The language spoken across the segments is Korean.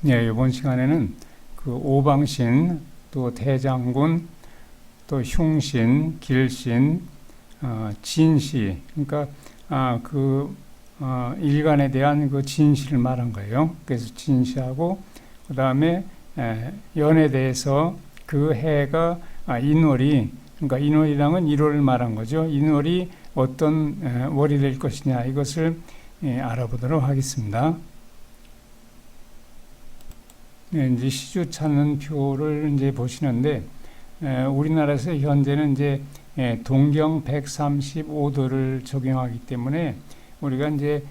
네, 이번 시간에는 그 오방신, 또 대장군, 또 흉신, 길신, 진시, 그러니까 일간에 대한 그 진시를 말한 거예요. 그래서 진시하고 그 다음에 연에 대해서 그 해가 인월이, 그러니까 인월이랑은 1월을 말한 거죠. 인월이 어떤 월이 될 것이냐, 이것을 알아보도록 하겠습니다. 네, 이제 시주 찾는 표를 이제 보시는데, 우리나라에서 현재는 이제 동경 135도를 적용하기 때문에 우리가 이제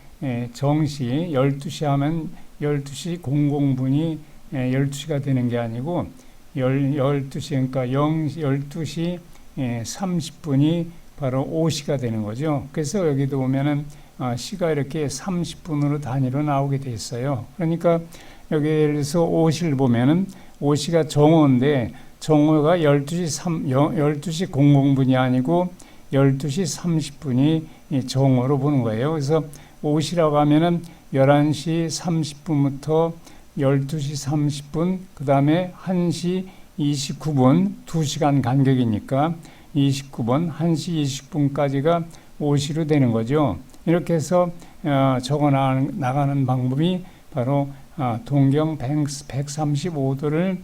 정시 12시 하면 12시 00분이 12시가 되는 게 아니고 12시, 그러니까 12시 30분이 바로 5시가 되는 거죠. 그래서 여기도 보면은 시가 이렇게 30분으로 단위로 나오게 돼 있어요. 그러니까 여기에서 5시를 보면은 5시가 정오인데 정오가 12시 00분이 아니고 12시 30분이 정오로 보는 거예요. 그래서 5시라고 하면은 11시 30분부터 12시 30분, 그 다음에 1시 29분, 2시간 간격이니까 29분, 1시 20분까지가 5시로 되는 거죠. 이렇게 해서 적어 나가는 방법이 바로 동경 135도를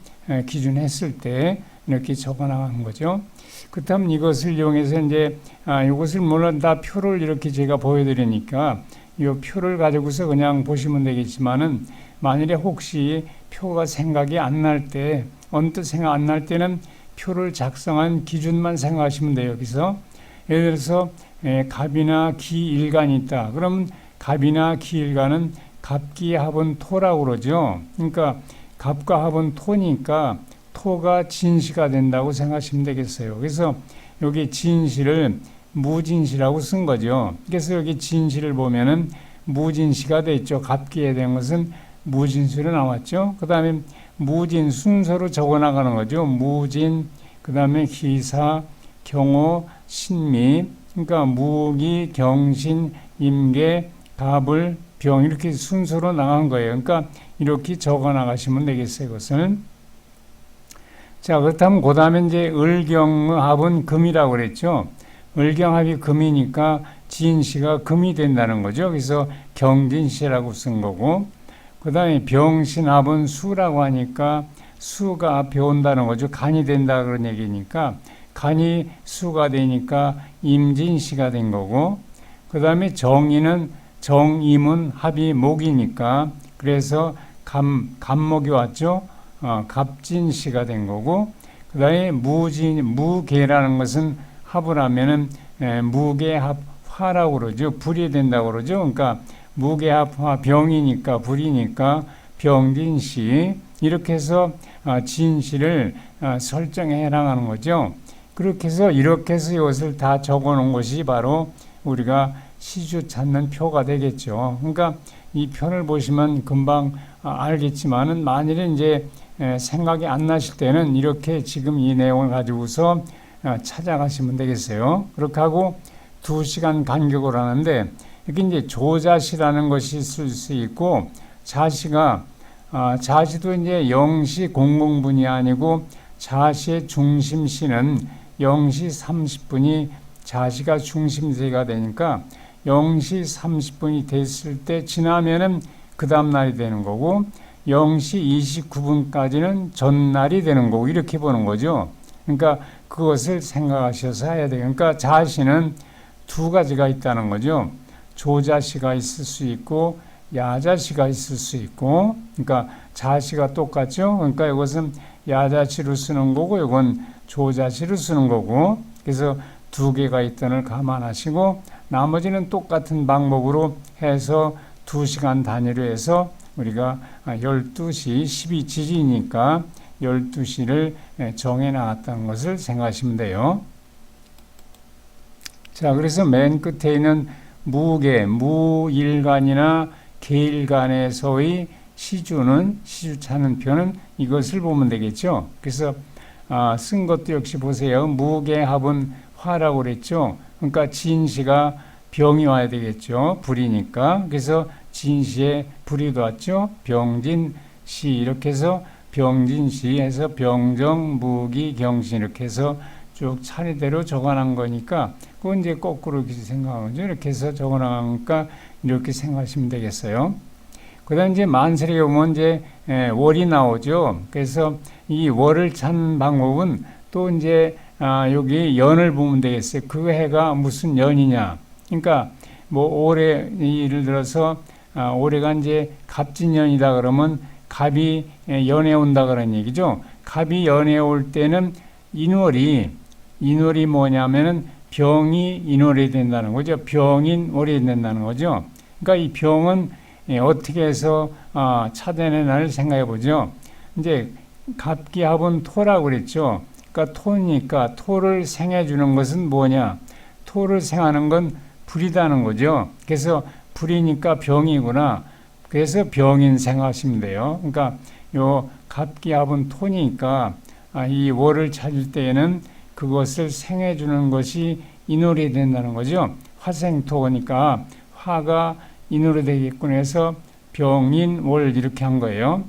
기준했을 때 이렇게 적어 나가는 거죠. 그렇다면 이것을 이용해서 이제 이것을 물론 다 표를 이렇게 제가 보여드리니까 이 표를 가지고서 그냥 보시면 되겠지만은, 만일에 혹시 표가 생각이 안 날 때, 언뜻 생각 안 날 때는 표를 작성한 기준만 생각하시면 돼요. 여기서 예를 들어서 갑이나 기일간이 있다. 그럼 갑이나 기일간은 갑기합은 토라고 그러죠. 그러니까 갑과 합은 토니까 토가 진시가 된다고 생각하시면 되겠어요. 그래서 여기 진시를 무진시라고 쓴 거죠. 그래서 여기 진시를 보면은 무진시가 됐죠. 갑기에 대한 것은 무진시로 나왔죠. 그 다음에 무진 순서로 적어 나가는 거죠. 무진, 그 다음에 기사, 경호, 신미, 그러니까 무기, 경신, 임계, 갑을, 병, 이렇게 순서로 나간 거예요. 그러니까 이렇게 적어 나가시면 되겠어요. 이것을. 자, 그렇다면 그 다음에 이제 을경합은 금이라고 그랬죠. 을경합이 금이니까 진시가 금이 된다는 거죠. 그래서 경진시라고 쓴 거고, 그 다음에 병신합은 수라고 하니까 수가 배운다는 거죠. 간이 된다 그런 얘기니까 간이 수가 되니까 임진시가 된 거고, 그 다음에 정인은 정임은 합이 목이니까 그래서 갑목이 왔죠. 갑진시가 된 거고, 그 다음에 무계라는 것은 합을 하면은 무계합화라고 그러죠. 불이 된다고 그러죠. 그러니까 무계합화, 병이니까 불이니까 병진시, 이렇게 해서 진시를 설정해 나가는 거죠. 그렇게 해서 이렇게 해서 이것을 다 적어 놓은 것이 바로 우리가 시주 찾는 표가 되겠죠. 그러니까 이 표를 보시면 금방 알겠지만은, 만일에 이제 생각이 안 나실 때는 이렇게 지금 이 내용을 가지고서 찾아가시면 되겠어요. 그렇게 하고 2시간 간격으로 하는데, 이렇게 이제 조자시라는 것이 있을 수 있고, 자시가 자시도 이제 0시 00분이 아니고 자시의 중심시는 0시 30분이 자시가 중심세가 되니까 0시 30분이 됐을 때 지나면은 그 다음 날이 되는 거고, 0시 29분까지는 전날이 되는 거고, 이렇게 보는 거죠. 그러니까 그것을 생각하셔서 해야 돼요. 그러니까 자시는 두 가지가 있다는 거죠. 조자시가 있을 수 있고 야자시가 있을 수 있고, 그러니까 자시가 똑같죠. 그러니까 이것은 야자시로 쓰는 거고 이건 조자시로 쓰는 거고, 그래서 두 개가 있다는 걸 감안하시고 나머지는 똑같은 방법으로 해서 2시간 단위로 해서 우리가 12시 12지지니까 12시를 정해 나갔다는 것을 생각하시면 돼요. 자, 그래서 맨 끝에 있는 무계, 무일간이나 계일간에서의 시주는, 시주 찾는 표는 이것을 보면 되겠죠. 그래서 쓴 것도 역시 보세요. 무계합은 화라고 그랬죠. 그러니까 진시가 병이 와야 되겠죠. 불이니까. 그래서 진시에 불이 왔죠. 병진 시 이렇게 해서 병진시 해서 병정, 무기, 경신 이렇게 해서 쭉 차례대로 적어놓은 거니까 그건 이제 거꾸로 이렇게 생각하면 이렇게 해서 적어놓으니까 이렇게 생각하시면 되겠어요. 그 다음 이제 만세력에 보면 이제 월이 나오죠. 그래서 이 월을 찾는 방법은 또 이제 여기 연을 보면 되겠어요. 그 해가 무슨 연이냐. 그러니까 뭐 올해 예를 들어서 올해가 이제 갑진년이다 그러면 갑이 연에 온다 그런 얘기죠. 갑이 연에 올 때는 인월이 뭐냐면은 병이 인월이 된다는 거죠. 병인월이 된다는 거죠. 그러니까 이 병은 어떻게 해서 찾아내나를 생각해 보죠. 이제 갑기합은 토라고 그랬죠. 그러니까 토니까 토를 생해 주는 것은 뭐냐? 토를 생하는 건 불이다는 거죠. 그래서 불이니까 병이구나. 그래서 병인 생각하시면 돼요. 그러니까 요 갑기합은 토니까 이 월을 찾을 때에는 그것을 생해 주는 것이 인월이 된다는 거죠. 화생토니까 화가 인월이 되겠군 해서 병인월 이렇게 한 거예요.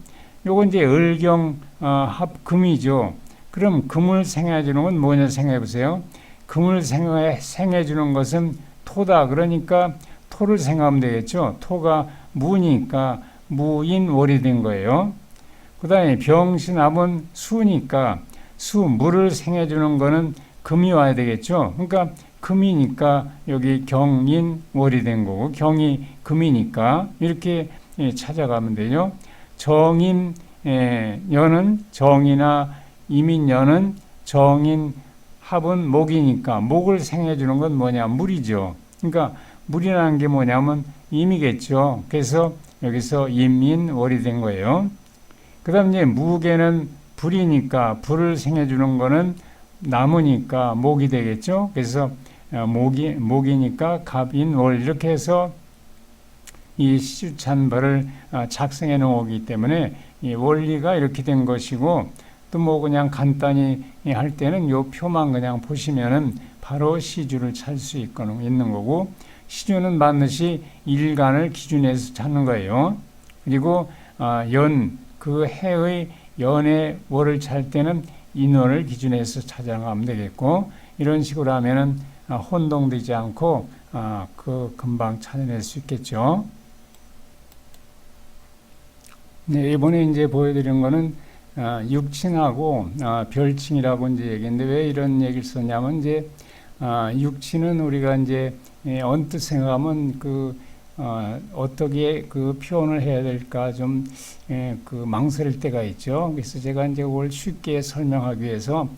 요건 이제 을경 합금이죠. 그럼 금을 생해 주는 건 뭐냐 생각해 보세요. 금을 생해 주는 것은 토다. 그러니까 토를 생각하면 되겠죠. 토가 무니까 무인월이 된 거예요. 그 다음에 병신합은 수니까 물을 생해 주는 거는 금이 와야 되겠죠. 그러니까 금이니까 여기 경인월이 된 거고 경이 금이니까 이렇게 찾아가면 되죠. 정인 연은 정이나 이민연은 정인 합은 목이니까 목을 생해 주는 건 뭐냐 물이죠. 그러니까 물이라는 게 뭐냐면 임이겠죠. 그래서 여기서 임인월이 된 거예요. 그 다음 이제 무게는 불이니까 불을 생해 주는 거는 나무니까 목이 되겠죠. 그래서 목이니까 갑인월 이렇게 해서 이 시주찬벌을 작성해 놓기 때문에 이 원리가 이렇게 된 것이고 또 뭐 그냥 간단히 할 때는 요 표만 그냥 보시면은 바로 시주를 찾을 수 있는 거고 시주는 반드시 일간을 기준해서 찾는 거예요. 그리고 그 해의 연의 월을 찾을 때는 인월을 기준해서 찾아가면 되겠고 이런 식으로 하면은 혼동되지 않고 그 금방 찾아낼 수 있겠죠. 네, 이번에 이제 보여드린 거는 육친하고 별칭이라고 이제 얘기했는데 왜 이런 얘기를 썼냐면 이제 육친은 우리가 이제 언뜻 생각하면 어떻게 그 표현을 해야 될까 좀 그 망설일 때가 있죠. 그래서 제가 이제 그걸 쉽게 설명하기 위해서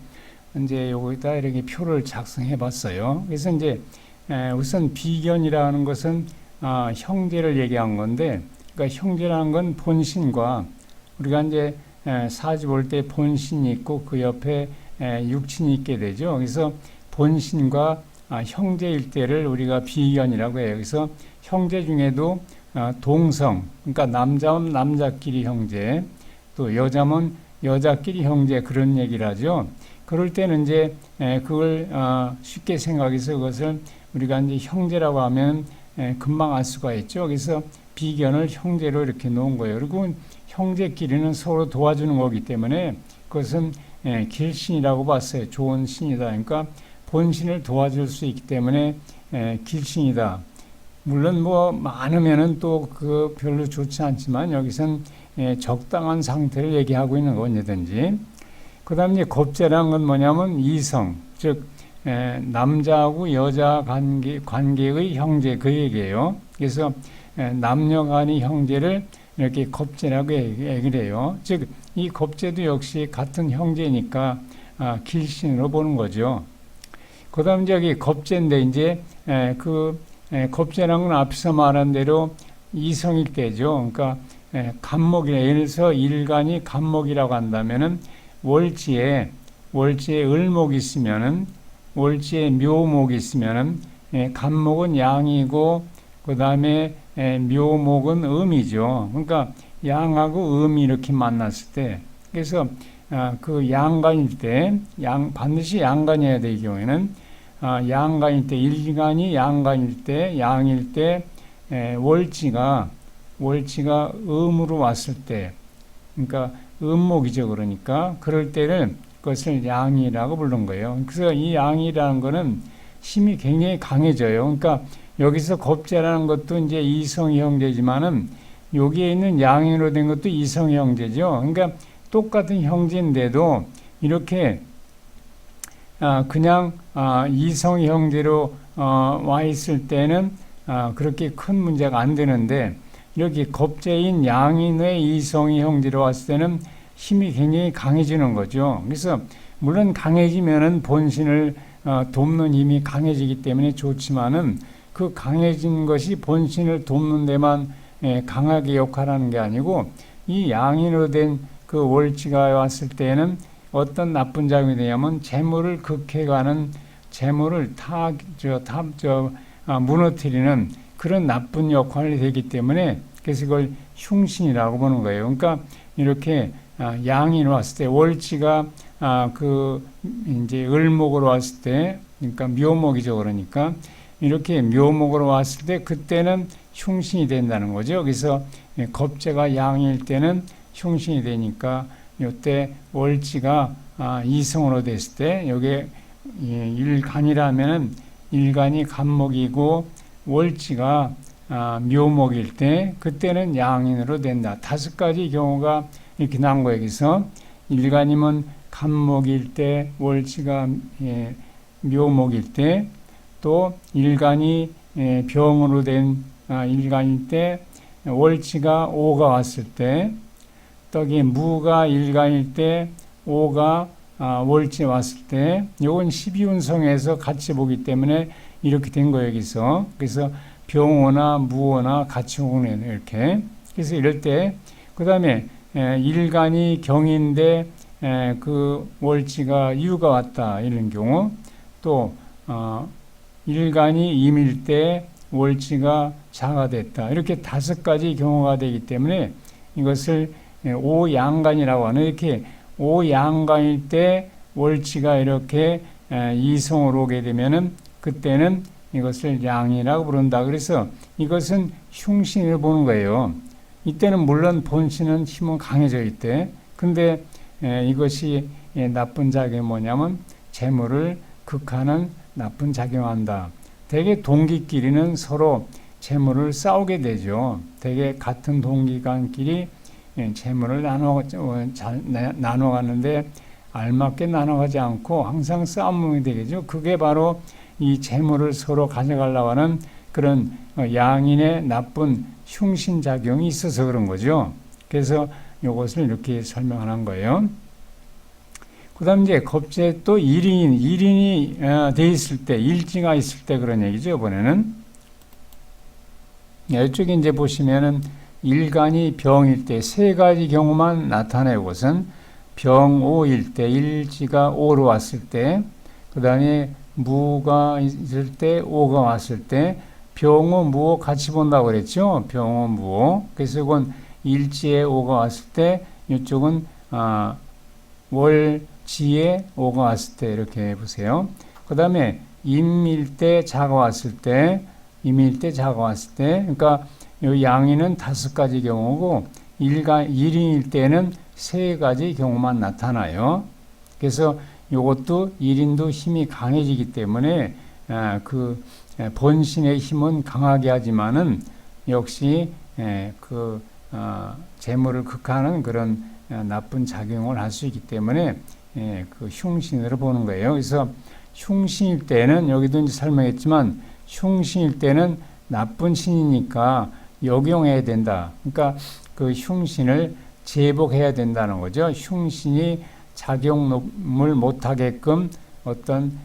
이제 여기다 이렇게 표를 작성해 봤어요. 그래서 이제 우선 비견이라는 것은 형제를 얘기한 건데, 그러니까 형제라는 건 본신과 우리가 이제 사지 볼 때 본신이 있고 그 옆에 육친이 있게 되죠. 그래서 본신과 형제일 때를 우리가 비견이라고 해요. 그래서 형제 중에도 동성, 그러니까 남자면 남자끼리 형제, 또 여자면 여자끼리 형제 그런 얘기를 하죠. 그럴 때는 이제 그걸 쉽게 생각해서 그것을 우리가 이제 형제라고 하면 금방 알 수가 있죠. 그래서 비견을 형제로 이렇게 놓은 거예요. 그리고 형제끼리는 서로 도와주는 거기 때문에 그것은 길신이라고 봤어요. 좋은 신이다. 그러니까 본신을 도와줄 수 있기 때문에 길신이다. 물론 뭐 많으면은 또 그 별로 좋지 않지만 여기선 적당한 상태를 얘기하고 있는 거 언제든지. 그 다음에 이제 겁재라는 건 뭐냐면 이성, 즉 남자하고 여자 관계의 형제 그 얘기예요. 그래서 남녀 간의 형제를 이렇게 겁재라고 얘기를 해요. 즉 이 겁재도 역시 같은 형제니까 길신으로 보는 거죠. 그 다음 여기 겁재인데 이제 겁재라는 건 앞에서 말한 대로 이성일 때죠. 그러니까 간목이라 예를 들어서 일간이 간목이라고 한다면은 월지에 을목이 있으면은 월지에 묘목이 있으면은 간목은 양이고 그 다음에 묘목은 음이죠. 그러니까 양하고 음이 이렇게 만났을 때 그래서 그 양간일 때 반드시 양간이어야 될 경우에는 양간일 때 일간이 양간일 때 양일 때 월지가 음으로 왔을 때 그러니까 음목이죠. 그러니까 그럴 때는 그것을 양이라고 부른 거예요. 그래서 이 양이라는 거는 힘이 굉장히 강해져요. 그러니까 여기서 겁재라는 것도 이제 이성의 형제지만은 여기에 있는 양인으로 된 것도 이성의 형제죠. 그러니까 똑같은 형제인데도 이렇게 그냥 이성의 형제로 와 있을 때는 그렇게 큰 문제가 안 되는데 이렇게 겁재인 양인의 이성의 형제로 왔을 때는 힘이 굉장히 강해지는 거죠. 그래서 물론 강해지면은 본신을 돕는 힘이 강해지기 때문에 좋지만은 그 강해진 것이 본신을 돕는 데만 강하게 역할하는 게 아니고 이 양인으로 된 그 월지가 왔을 때에는 어떤 나쁜 작용이 되냐면 재물을 극해가는 재물을 무너뜨리는 그런 나쁜 역할이 되기 때문에 그래서 이걸 흉신이라고 보는 거예요. 그러니까 이렇게 양인으로 왔을 때 월지가 이제 을목으로 왔을 때 그러니까 묘목이죠. 그러니까 이렇게 묘목으로 왔을 때 그때는 흉신이 된다는 거죠. 그래서 겁재가 양일 때는 흉신이 되니까 이때 월지가 이성으로 됐을 때 여기에 일간이라면은 일간이 간목이고 월지가 묘목일 때 그때는 양인으로 된다. 5가지 경우가 이렇게 나온 거예요. 그래서 일간이면 간목일 때 월지가 묘목일 때 또 일간이 병으로 된 일간일 때 월지가 오가 왔을 때 떡이 무가 일간일 때 오가 월지 왔을 때 요건 12운성에서 같이 보기 때문에 이렇게 된 거예요. 여기서 그래서 병오나 무오나 같이 오네 이렇게. 그래서 이럴 때 그 다음에 일간이 경인데 그 월지가 유가 왔다 이런 경우 또 일간이 임일 때 월지가 자가 됐다 이렇게 5가지 경우가 되기 때문에 이것을 오양간이라고 하는 이렇게 오양간일 때 월지가 이렇게 이성으로 오게 되면은 그때는 이것을 양이라고 부른다. 그래서 이것은 흉신을 보는 거예요. 이때는 물론 본신은 힘은 강해져 있대. 근데 이것이 나쁜 작용이 뭐냐면 재물을 극하는 나쁜 작용한다. 대개 동기끼리는 서로 재물을 싸우게 되죠. 대개 같은 동기간끼리 재물을 나눠가는데 알맞게 나눠가지 않고 항상 싸움이 되겠죠. 그게 바로 이 재물을 서로 가져가려고 하는 그런 양인의 나쁜 흉신작용이 있어서 그런 거죠. 그래서 이것을 이렇게 설명하는 거예요. 그 다음 이제 겁재 또 일인이 돼 있을 때, 일지가 있을 때 그런 얘기죠. 이번에는. 이쪽에 이제 보시면은 일간이 병일 때 3가지 경우만 나타내요. 것은 병오일 때, 일지가 오로 왔을 때, 그 다음에 무가 있을 때, 오가 왔을 때, 병오, 무오 같이 본다고 그랬죠. 병오, 무오. 그래서 이건 일지에 오가 왔을 때, 이쪽은 월지에 오가 왔을 때 이렇게 보세요. 그 다음에 임일 때 자가 왔을 때, 임일 때 자가 왔을 때, 그러니까 이 양인은 5가지 경우고 일인일 때는 3가지 경우만 나타나요. 그래서 이것도 일인도 힘이 강해지기 때문에 그 본신의 힘은 강하게 하지만은 역시 그 재물을 극하는 그런 나쁜 작용을 할 수 있기 때문에 그 흉신으로 보는 거예요. 그래서 흉신일 때는 여기도 이제 설명했지만 흉신일 때는 나쁜 신이니까 역용해야 된다. 그러니까 그 흉신을 제복해야 된다는 거죠. 흉신이 작용을 못하게끔 어떤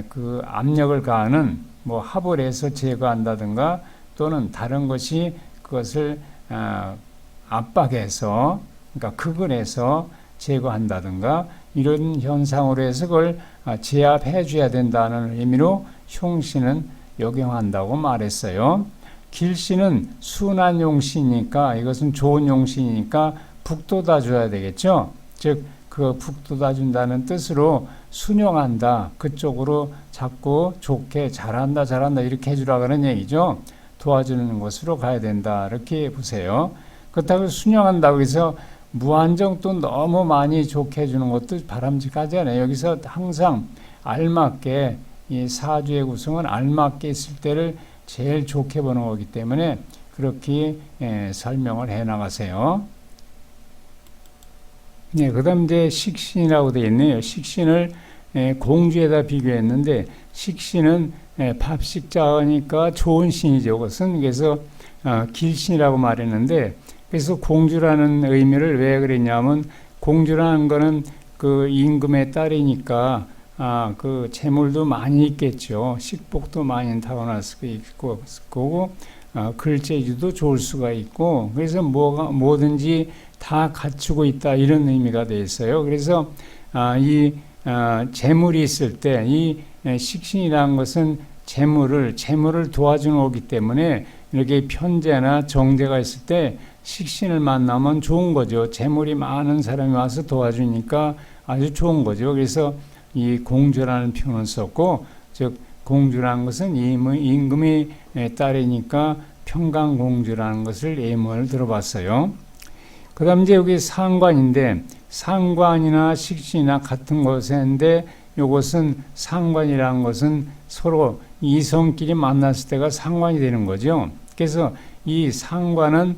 그 압력을 가하는 뭐 합을 해서 제거한다든가 또는 다른 것이 그것을 압박해서 그러니까 극을 해서 제거한다든가 이런 현상으로 해서 그걸 제압해 줘야 된다는 의미로 흉신은 역용한다고 말했어요. 길신은 순한 용신이니까 이것은 좋은 용신이니까 북돋아 줘야 되겠죠. 즉 그 북돋아 준다는 뜻으로 순용한다. 그쪽으로 자꾸 좋게 잘한다 이렇게 해주라 그런 얘기죠. 도와주는 것으로 가야 된다. 이렇게 보세요. 그렇다고 순용한다고 해서 무한정 또 너무 많이 좋게 해주는 것도 바람직하지 않아요. 여기서 항상 알맞게 이 사주의 구성은 알맞게 있을 때를 제일 좋게 보는 거기 때문에 그렇게 설명을 해 나가세요. 네, 그다음 이제 식신이라고 되어 있네요. 식신을 공주에다 비교했는데 식신은 밥식자니까 좋은 신이죠. 그것은 그래서 길신이라고 말했는데 그래서 공주라는 의미를 왜 그랬냐면 공주라는 거는 그 임금의 딸이니까 그 재물도 많이 있겠죠. 식복도 많이 타고날 수가 있고 거고 글재주도 좋을 수가 있고 그래서 뭐든지 다 갖추고 있다 이런 의미가 되어 있어요. 그래서 이 재물이 있을 때 이 식신이라는 것은 재물을 도와주는 거기 때문에 이렇게 편재나 정재가 있을 때 식신을 만나면 좋은 거죠. 재물이 많은 사람이 와서 도와주니까 아주 좋은 거죠. 그래서 이 공주라는 표현을 썼고, 즉 공주라는 것은 임금의 딸이니까 평강공주라는 것을 예문을 들어봤어요. 그 다음 이제 여기 상관인데 상관이나 식신이나 같은 것인데 이것은 상관이라는 것은 서로 이성끼리 만났을 때가 상관이 되는 거죠. 그래서 이 상관은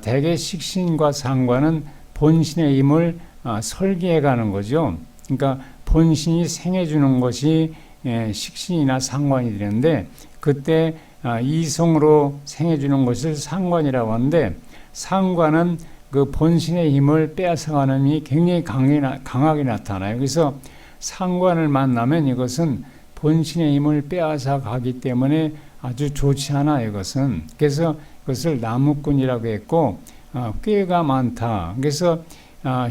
대개 식신과 상관은 본신의 힘을 설계해 가는 거죠. 그러니까 본신이 생해주는 것이 식신이나 상관이 되는데 그때 이성으로 생해주는 것을 상관이라고 하는데 상관은 그 본신의 힘을 빼앗아가는 힘이 굉장히 강하게 나타나요. 그래서 상관을 만나면 이것은 본신의 힘을 빼앗아 가기 때문에 아주 좋지 않아요. 이것은. 그래서 그것을 나무꾼이라고 했고 꾀가 많다. 그래서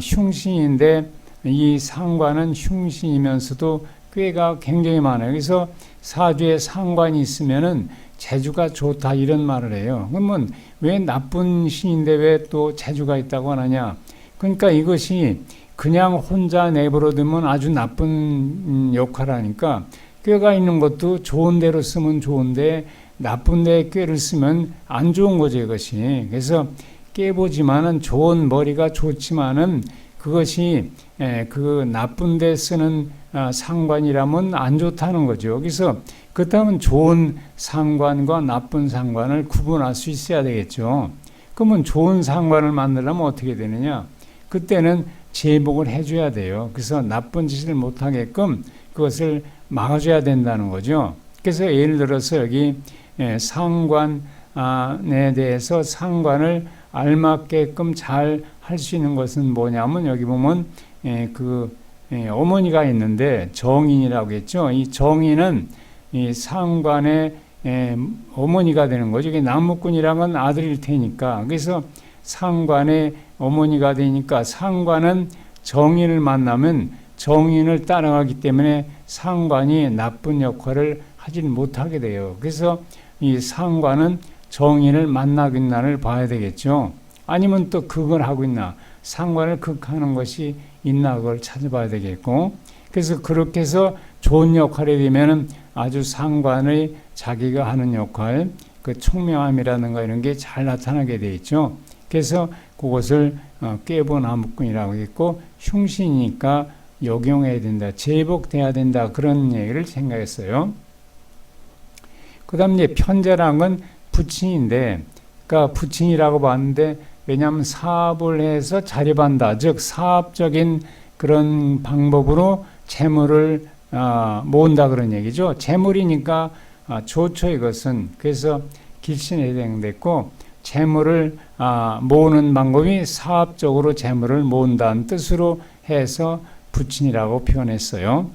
흉신인데 이 상관은 흉신이면서도 꾀가 굉장히 많아요. 그래서 사주에 상관이 있으면은 재주가 좋다 이런 말을 해요. 그러면 왜 나쁜 신인데 왜 또 재주가 있다고 하느냐? 그러니까 이것이 그냥 혼자 내버려두면 아주 나쁜 역할을 하니까 꾀가 있는 것도 좋은 데로 쓰면 좋은데 나쁜 데에 꾀를 쓰면 안 좋은 거죠, 이것이. 그래서 깨보지만은 좋은 머리가 좋지만은 그것이 그 나쁜 데 쓰는 상관이라면 안 좋다는 거죠. 그래서 그렇다면 좋은 상관과 나쁜 상관을 구분할 수 있어야 되겠죠. 그러면 좋은 상관을 만들려면 어떻게 되느냐? 그때는 제복을 해줘야 돼요. 그래서 나쁜 짓을 못하게끔 그것을 막아줘야 된다는 거죠. 그래서 예를 들어서 여기 상관에 대해서 상관을 알맞게끔 잘 할 수 있는 것은 뭐냐면 여기 보면 어머니가 있는데 정인이라고 했죠. 이 정인은 이 상관의 어머니가 되는 거죠. 이게 나무꾼이라는 아들일 테니까. 그래서 상관의 어머니가 되니까 상관은 정인을 만나면 정인을 따라가기 때문에 상관이 나쁜 역할을 하지 못하게 돼요. 그래서 이 상관은 정인을 만나겠나를 봐야 되겠죠. 아니면 또 극을 하고 있나, 상관을 극하는 것이 있나 그걸 찾아봐야 되겠고, 그래서 그렇게 해서 좋은 역할이 되면은 아주 상관의 자기가 하는 역할, 그 총명함이라든가 이런 게 잘 나타나게 돼 있죠. 그래서 그것을 꾀보나무꾼이라고 했고, 흉신이니까 역용해야 된다, 제복돼야 된다 그런 얘기를 생각했어요. 그 다음 이제 편재라는 건 부친인데, 그러니까 부친이라고 봤는데 왜냐하면 사업을 해서 자립한다, 즉 사업적인 그런 방법으로 재물을 모은다 그런 얘기죠. 재물이니까 좋죠 이것은. 그래서 길신에 해당됐고 재물을 모으는 방법이 사업적으로 재물을 모은다는 뜻으로 해서 부친이라고 표현했어요.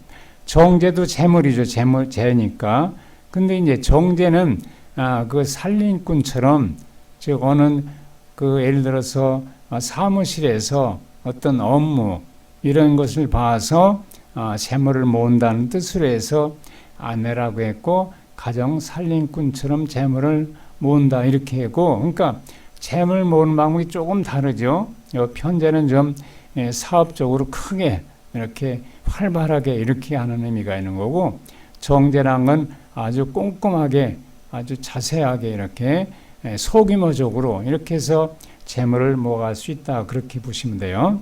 정제도 재물이죠. 재니까. 근데 이제 정제는 그 살림꾼처럼, 즉 어느 그 예를 들어서 사무실에서 어떤 업무 이런 것을 봐서 재물을 모은다는 뜻으로 해서 아내라고 했고, 가정 살림꾼처럼 재물을 모은다 이렇게 하고, 그러니까 재물 모으는 방법이 조금 다르죠. 편재는 좀 사업적으로 크게 이렇게 활발하게 이렇게 하는 의미가 있는 거고, 정제란 건 아주 꼼꼼하게 아주 자세하게 이렇게 소규모적으로 이렇게 해서 재물을 모아갈 수 있다. 그렇게 보시면 돼요.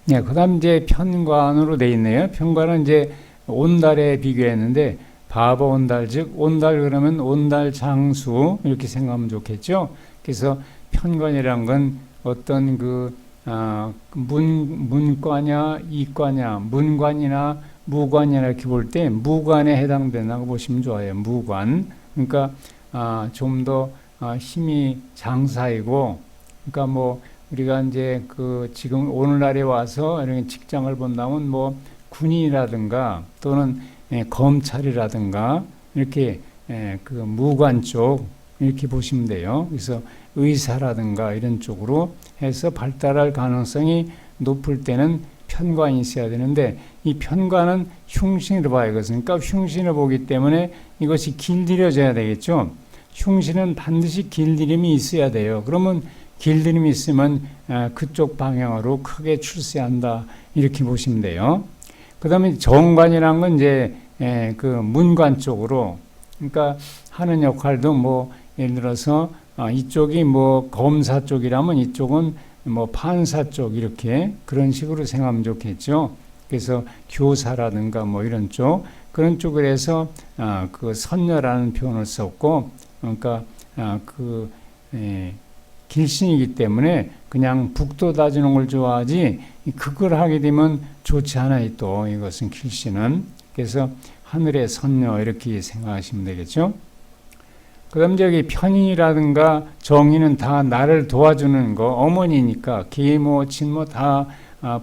네, 그 다음 이제 편관으로 돼 있네요. 편관은 이제 온달에 비교했는데, 바버 온달, 즉, 온달 그러면 온달 장수, 이렇게 생각하면 좋겠죠. 그래서 편관이란 건 어떤 문과냐, 이과냐, 문관이나 무관이나 이렇게 볼 때 무관에 해당된다고 보시면 좋아요. 무관. 그러니까, 좀 더 힘이 장사이고, 그러니까 뭐, 우리가 이제 지금 오늘날에 와서 이런 직장을 본다면 뭐 군인이라든가 또는 검찰이라든가 이렇게 무관 쪽 이렇게 보시면 돼요. 그래서 의사라든가 이런 쪽으로 해서 발달할 가능성이 높을 때는 편관이 있어야 되는데 이 편관은 흉신으로 봐요. 그러니까 흉신을 보기 때문에 이것이 길들여져야 되겠죠. 흉신은 반드시 길들임이 있어야 돼요. 그러면 길들임이 있으면 그쪽 방향으로 크게 출세한다 이렇게 보시면 돼요. 그 다음에 정관이라는 건 이제 문관 쪽으로 그러니까 하는 역할도 뭐 예를 들어서 이쪽이 뭐 검사 쪽이라면 이쪽은 뭐 판사 쪽 이렇게 그런 식으로 생각하면 좋겠죠. 그래서 교사라든가 뭐 이런 쪽 그런 쪽을 해서 선녀라는 표현을 썼고 그러니까 길신이기 때문에 그냥 북돋 다주는 걸 좋아하지 그걸 하게 되면 좋지 않아요. 또 이것은 길신은 그래서 하늘의 선녀 이렇게 생각하시면 되겠죠. 그 다음 저기 편인이라든가 정인은 다 나를 도와주는 거 어머니니까 계모 친모 다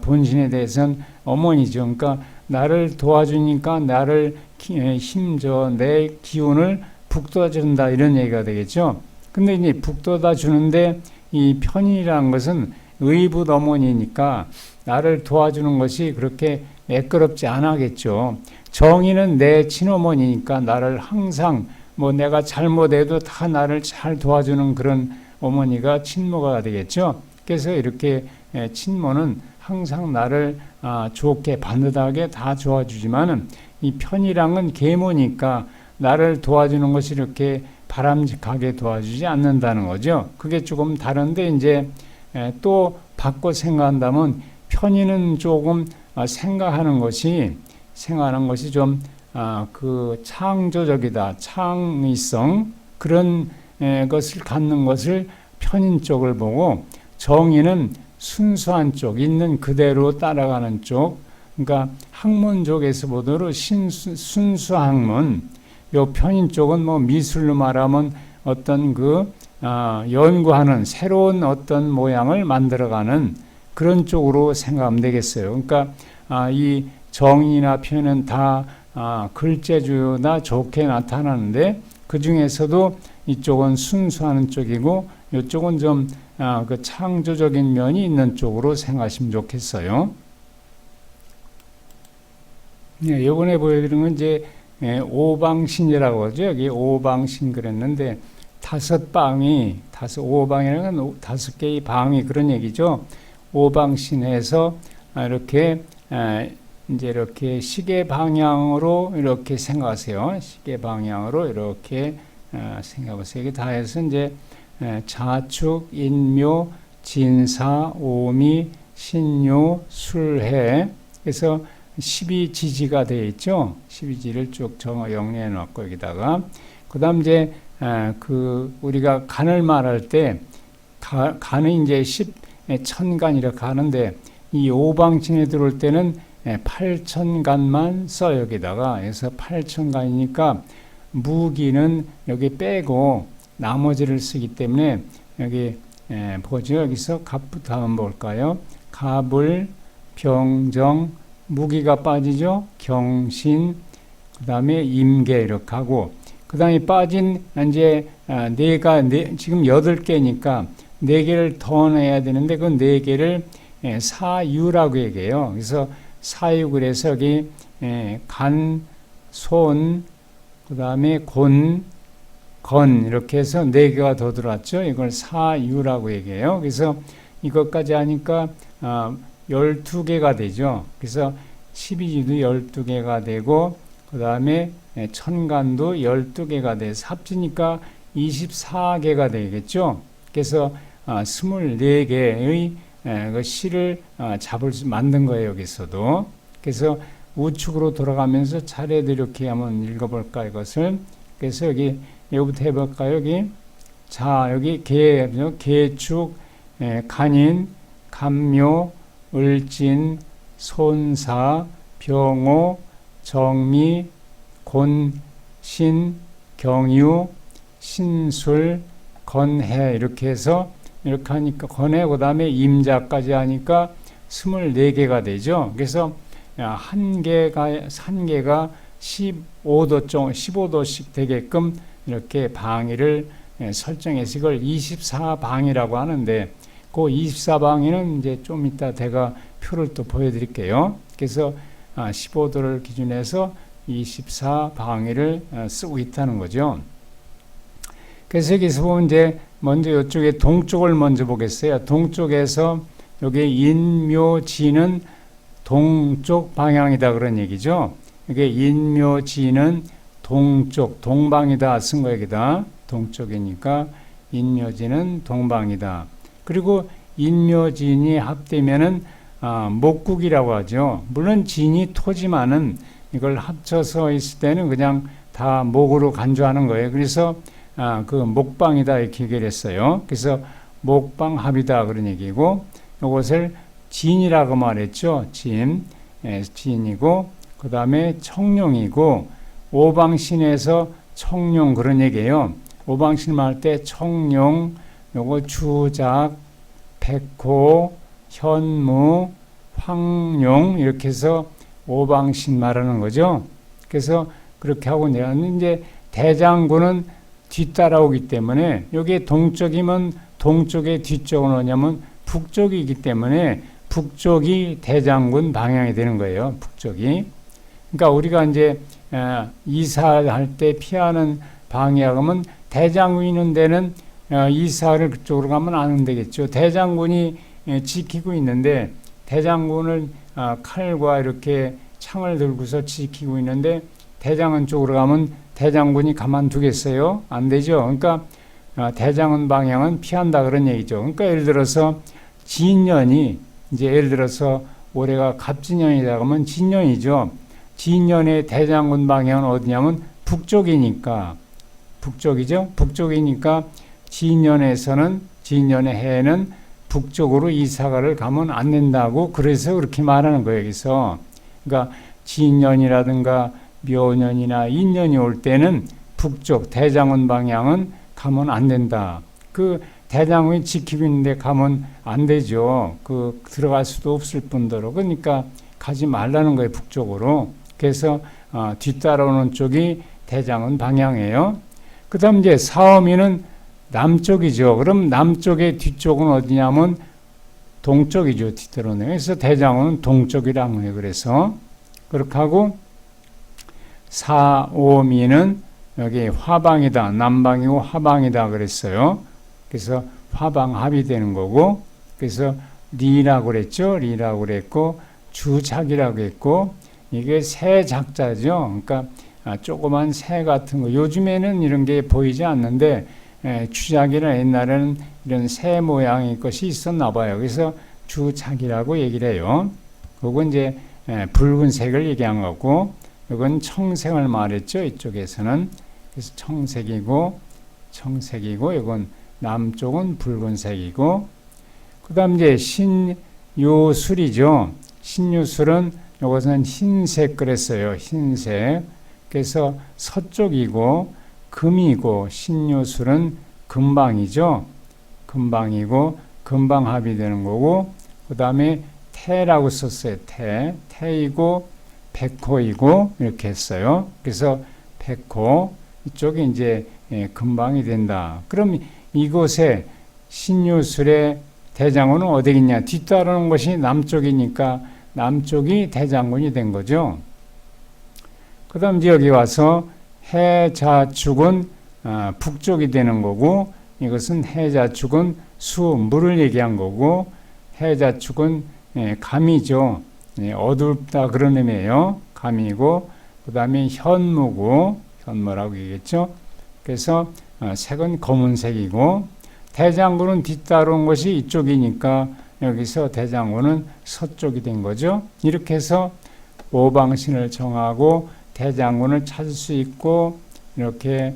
본신에 대해서는 어머니죠. 그러니까 나를 도와주니까 나를 힘줘 내 기운을 북돋아준다 이런 얘기가 되겠죠. 근데 이제 북돋아 주는데 이 편인이라는 것은 의붓 어머니니까 나를 도와주는 것이 그렇게 매끄럽지 않겠죠. 정의는 내 친어머니니까 나를 항상 뭐 내가 잘못해도 다 나를 잘 도와주는 그런 어머니가 친모가 되겠죠. 그래서 이렇게 친모는 항상 나를 좋게 반듯하게 다 도와주지만은 이 편이랑은 계모니까 나를 도와주는 것이 이렇게 바람직하게 도와주지 않는다는 거죠. 그게 조금 다른데 이제 또 바꿔 생각한다면 편의는 조금 생각하는 것이 좀 창조적이다, 창의성 그런 것을 갖는 것을 편인 쪽을 보고 정의는 순수한 쪽, 있는 그대로 따라가는 쪽. 그러니까 학문적에서 보도록 순수 학문. 요 편인 쪽은 뭐 미술로 말하면 어떤 연구하는 새로운 어떤 모양을 만들어가는 그런 쪽으로 생각하면 되겠어요. 그러니까 이 정의나 편은 다 글재주나 좋게 나타나는데 그 중에서도 이쪽은 순수하는 쪽이고 이쪽은 좀 창조적인 면이 있는 쪽으로 생각하시면 좋겠어요. 네, 이번에 보여드리는 건 이제 오방신이라고 하죠. 여기 오방신 그랬는데 오방이라는 건 5개의 방이 그런 얘기죠. 오방신에서 이렇게 이제 이렇게 시계 방향으로 이렇게 생각하세요. 시계 방향으로 이렇게 생각하세요. 이게 다 해서 이제 자축, 인묘, 진사, 오미, 신유, 술해. 그래서 12지지가 되어 있죠. 12지를 쭉 정리해 놓고 여기다가 그 다음 이제 우리가 간을 말할 때 간은 이제 10천간이라고 하는데 이 오방신에 들어올 때는 8천간만 써 여기다가 그래서 8천간이니까 무기는 여기 빼고 나머지를 쓰기 때문에 여기 보죠. 여기서 갑부터 한번 볼까요? 갑을 병정 무기가 빠지죠. 경신, 그 다음에 임계 이렇게 하고, 그 다음에 빠진 이제 지금 8개니까 4개를 더 내야 되는데 그 4개를 사유라고 얘기해요. 그래서 사유 그래서 여기 간, 손, 그 다음에 곤, 건 이렇게 해서 4개가 더 들어왔죠. 이걸 사유라고 얘기해요. 그래서 이것까지 하니까 12개가 되죠. 그래서 12지도 12개가 되고 그 다음에 천간도 12개가 돼서 합치니까 24개가 되겠죠. 그래서 24개의 그 시를 만든 거예요. 여기서도. 그래서 우측으로 돌아가면서 차례대로 이렇게 한번 읽어볼까 이것을. 그래서 여기부터 해볼까요? 여기 계축, 간인, 감묘, 을진, 손사, 병호, 정미, 곤, 신, 경유, 신술, 건해 이렇게 해서 이렇게 하니까 건해 그다음에 임자까지 하니까 24개가 되죠. 그래서 한 개가 15도씩 되게끔 이렇게 방위를 설정해서 이걸 24방이라고 하는데 그 24방위는 이제 좀 이따 제가 표를 또 보여드릴게요. 그래서 15도를 기준해서 24방위를 쓰고 있다는 거죠. 그래서 여기서 보면 이제 먼저 이쪽에 동쪽을 먼저 보겠어요. 동쪽에서 여기 인묘지는 동쪽 방향이다 그런 얘기죠. 이게 인묘지는 동쪽, 동방이다 쓴 거 여기다. 동쪽이니까 인묘지는 동방이다. 그리고 인묘진이 합되면은 목국이라고 하죠. 물론 진이 토지만은 이걸 합쳐서 있을 때는 그냥 다 목으로 간주하는 거예요. 그래서 그 목방이다 이렇게 얘기를 했어요. 그래서 목방합이다 그런 얘기고 이것을 진이라고 말했죠. 진이고 그 다음에 청룡이고 오방신에서 청룡 그런 얘기예요. 오방신 말 때 청룡 요거 주작, 백호, 현무, 황룡 이렇게 해서 오방신 말하는 거죠. 그래서 그렇게 하고 이제 대장군은 뒤따라오기 때문에 여기 동쪽이면 동쪽의 뒤쪽은 뭐냐면 북쪽이기 때문에 북쪽이 대장군 방향이 되는 거예요. 북쪽이. 그러니까 우리가 이제 이사할 때 피하는 방향은 대장군이 있는 데는 이사를 그쪽으로 가면 안 되겠죠. 대장군이 지키고 있는데 대장군을 칼과 이렇게 창을 들고서 지키고 있는데 대장군 쪽으로 가면 대장군이 가만두겠어요? 안 되죠. 그러니까 대장군 방향은 피한다 그런 얘기죠. 그러니까 예를 들어서 진년이 이제 예를 들어서 올해가 갑진년이다 그러면 진년이죠. 진년의 대장군 방향은 어디냐면 북쪽이니까 북쪽이죠. 북쪽이니까 진년에서는 진년의 해에는 북쪽으로 이사가를 가면 안 된다고 그래서 그렇게 말하는 거예요. 여기서 그러니까 진년이라든가 묘년이나 인년이 올 때는 북쪽 대장군 방향은 가면 안 된다. 그 대장군이 지키고 있는데 가면 안 되죠. 그 들어갈 수도 없을 뿐더러 그러니까 가지 말라는 거예요. 북쪽으로. 그래서 뒤따라오는 쪽이 대장군 방향이에요. 그 다음 이제 사어미는 남쪽이죠. 그럼 남쪽의 뒤쪽은 어디냐면 동쪽이죠. 뒤따라오는. 그래서 대장군은 동쪽이라고 해요. 그래서 그렇게 하고 사오미는 여기 화방이다. 남방이고 화방이다 그랬어요. 그래서 화방합이 되는 거고 그래서 리라고 그랬죠. 리라고 그랬고 주작이라고 했고 이게 새 작자죠. 그러니까 조그만 새 같은 거 요즘에는 이런 게 보이지 않는데 주작이나 옛날에는 이런 새 모양의 것이 있었나 봐요. 그래서 주작이라고 얘기를 해요. 그건 이제 붉은색을 얘기한 거고 이건 청색을 말했죠. 이쪽에서는 그래서 청색이고 이건 남쪽은 붉은색이고 그다음 이제 신유술이죠. 신유술은 이것은 흰색 그랬어요. 흰색. 그래서 서쪽이고 금이고 신유술은 금방이죠. 금방이고 금방합이 되는 거고 그다음에 태라고 썼어요. 태이고 백호이고 이렇게 했어요. 그래서 백호 이쪽이 이제 금방이 된다. 그럼 이곳에 신유술의 대장군은 어디겠냐? 뒤따르는 것이 남쪽이니까 남쪽이 대장군이 된 거죠. 그 다음 이제 여기 와서 해자축은 북쪽이 되는 거고 이것은 해자축은 물을 얘기한 거고 해자축은 감이죠. 어둡다 그런 의미예요. 감이고 그 다음에 현무고 현무라고 얘기했죠. 그래서 색은 검은색이고 대장군은 뒤따라온 것이 이쪽이니까 여기서 대장군은 서쪽이 된 거죠. 이렇게 해서 오방신을 정하고 대장군을 찾을 수 있고 이렇게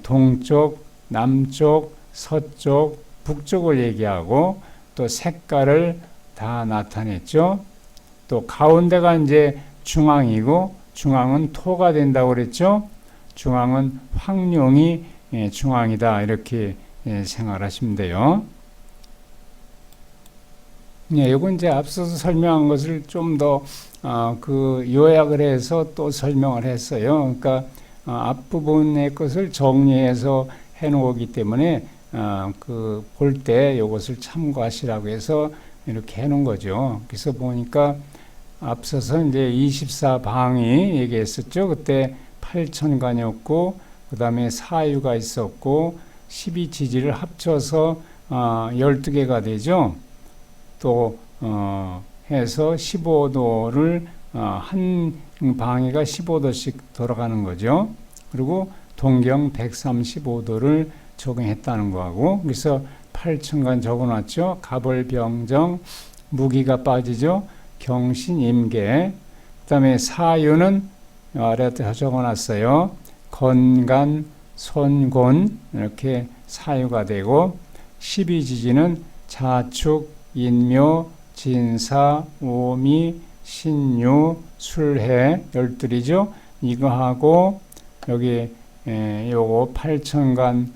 동쪽, 남쪽, 서쪽, 북쪽을 얘기하고 또 색깔을 다 나타냈죠. 또 가운데가 이제 중앙이고 중앙은 토가 된다고 그랬죠. 중앙은 황룡이 중앙이다 이렇게 생각을 하시면 돼요. 이건 이제 앞서서 설명한 것을 좀 더 요약을 해서 또 설명을 했어요. 그러니까 앞부분의 것을 정리해서 해놓기 때문에 볼 때 이것을 참고하시라고 해서 이렇게 해놓은 거죠. 그래서 보니까 앞서서 이제 24방이 얘기했었죠. 그때 8천간이었고 그 다음에 사유가 있었고 12지지를 합쳐서 12개가 되죠. 또 해서 15도를 한 방위가 15도씩 돌아가는 거죠. 그리고 동경 135도를 적용했다는 거하고 그래서 8천간 적어놨죠. 가벌병정 무기가 빠지죠. 경신 임계 그 다음에 사유는 아래에 적어놨어요. 건간 손곤 이렇게 사유가 되고 12지지는 자축 인묘 진사 오미 신유 술해 12이죠. 이거하고 여기 요거 8천간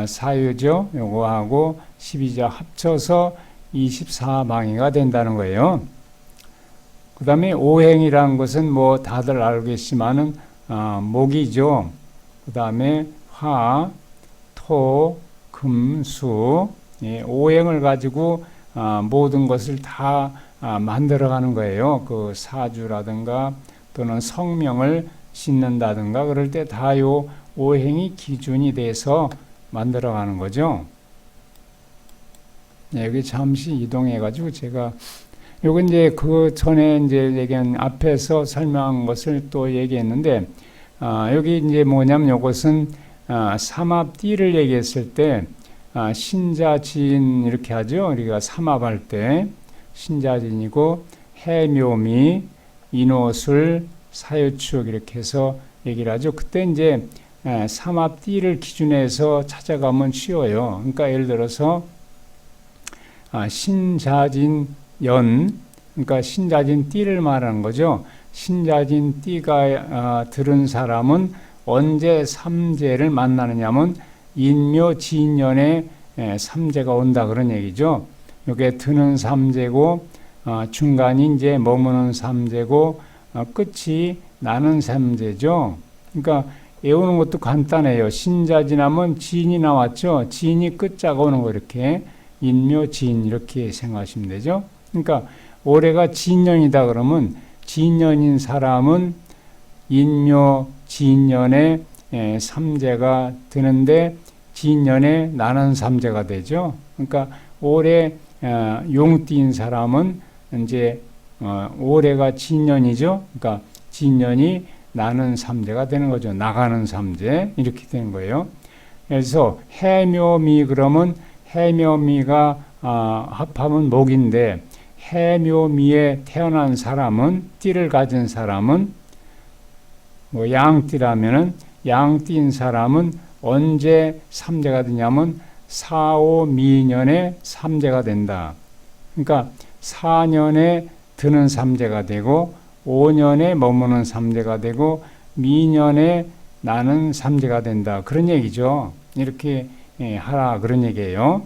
사유죠. 요거하고 12자 합쳐서 24망이가 된다는 거예요. 그 다음에 오행이라는 것은 뭐 다들 알고 계시지만은 목이죠. 그 다음에 화, 토, 금, 수 오행을 가지고 모든 것을 다 만들어가는 거예요. 그 사주라든가 또는 성명을 짓는다든가 그럴 때 다 요 오행이 기준이 돼서 만들어가는 거죠. 여기 잠시 이동해가지고 제가 요건 이제 그 전에 이제 얘기한 앞에서 설명한 것을 또 얘기했는데 여기 이제 뭐냐면 요것은 삼합띠를 얘기했을 때 신자진 이렇게 하죠. 우리가 삼합할 때 신자진이고 해묘미, 인호술, 사유축 이렇게 해서 얘기를 하죠. 그때 이제 삼합띠를 기준해서 찾아가면 쉬워요. 그러니까 예를 들어서 신자진 연, 그러니까 신자진 띠를 말하는 거죠. 신자진 띠가 들은 사람은 언제 삼재를 만나느냐면 인묘지인년에 삼재가 온다 그런 얘기죠. 이게 드는 삼재고 중간이 이제 머무는 삼재고 끝이 나는 삼재죠. 그러니까 외우는 것도 간단해요. 신자진하면 지인이 나왔죠. 지인이 끝자가 오는 거 이렇게 인묘지인 이렇게 생각하시면 되죠. 그러니까 올해가 지인년이다 그러면 지인년인 사람은 인묘지인년에 삼재가 드는데 지인년에 나는 삼재가 되죠. 그러니까 올해 용띠인 사람은 이제 올해가 지인년이죠. 그러니까 지인년이 나는 삼재가 되는 거죠. 나가는 삼재 이렇게 되는 거예요. 그래서 해묘미 그러면 해묘미가 합하면 목인데 해묘미에 태어난 사람은 띠를 가진 사람은 뭐 양띠라면은 양띠인 사람은 언제 삼재가 되냐면 4, 5, 미년에 삼재가 된다. 그러니까 4년에 드는 삼재가 되고 5년에 머무는 삼재가 되고 미년에 나는 삼재가 된다. 그런 얘기죠. 이렇게 하라 그런 얘기예요.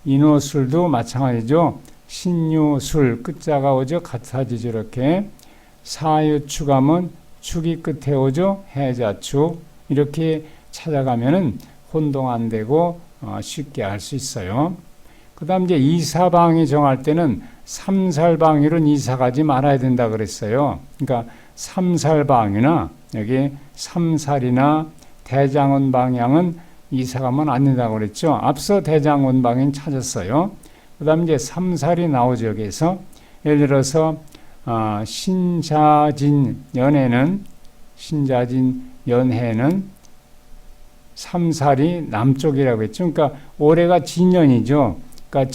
인호술도 마찬가지죠. 신유술 끝자가 오죠. 같아지죠. 이렇게 사유축하면 축이 끝에 오죠. 해자축 이렇게 찾아가면은 혼동 안 되고 쉽게 알 수 있어요. 그 다음 이제 이사방위 정할 때는 삼살방위로는 이사가지 말아야 된다 그랬어요. 그러니까 삼살방위나 여기 삼살이나 대장원 방향은 이사가면 안 된다고 그랬죠. 앞서 대장원 방향 찾았어요. 그 다음 이제 삼살이 나오죠. 여기서 예를 들어서 신자진 연해는 삼살이 남쪽이라고 했죠. 그러니까 올해가 진년이죠. 그러니까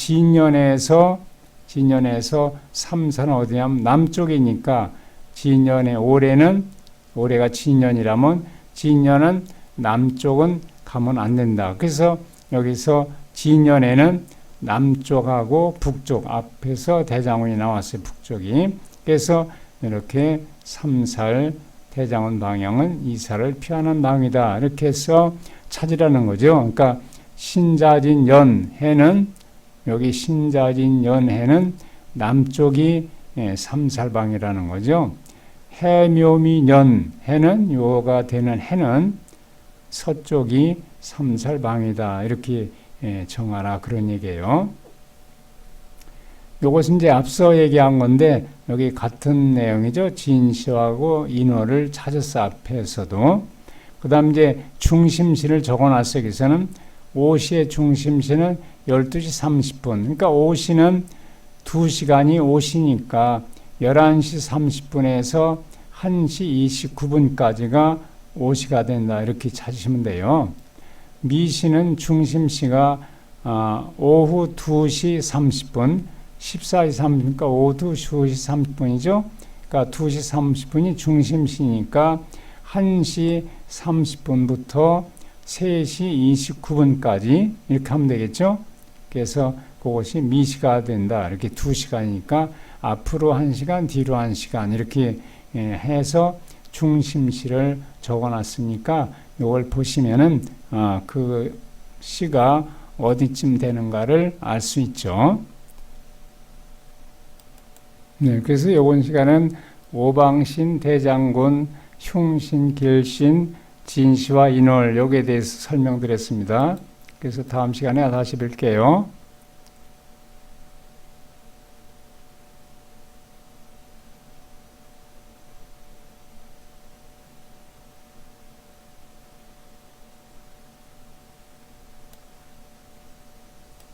진년에서 삼살은 어디냐면 남쪽이니까 진년에 올해가 진년이라면 진년은 남쪽은 가면 안 된다. 그래서 여기서 진년에는 남쪽하고 북쪽 앞에서 대장운이 나왔어요. 북쪽이. 그래서 이렇게 삼살 대장운 방향은 이사를 피하는 방이다. 이렇게 해서 찾으라는 거죠. 그러니까 신자진 연해는 여기 신자진 연해는 남쪽이 삼살방이라는 거죠. 해묘미 연해는 요가 되는 해는 서쪽이 삼살방이다. 이렇게 정하라 그런 얘기예요. 요것은 이제 앞서 얘기한 건데 여기 같은 내용이죠. 진시하고 인월을 찾았어 앞에서도. 그 다음 이제 중심시를 적어놨어요. 여기서는 오시의 중심시는 12시 30분. 그러니까 오시는 2시간이 오시니까 11시 30분에서 1시 29분까지가 오시가 된다. 이렇게 찾으시면 돼요. 미시는 중심시가 오후 2시 30분, 14시 30분, 그러니까 오후 2시 30분이죠. 그러니까 2시 30분이 중심시니까 1시 30분부터 3시 29분까지 이렇게 하면 되겠죠. 그래서 그것이 미시가 된다. 이렇게 2시간이니까 앞으로 1시간, 뒤로 1시간 이렇게 해서 중심시를 적어놨으니까 이걸 보시면은 그 시가 어디쯤 되는가를 알 수 있죠. 네, 그래서 이번 시간은 오방신, 대장군, 흉신, 길신, 진시와 인월 여기에 대해서 설명드렸습니다. 그래서 다음 시간에 다시 뵐게요.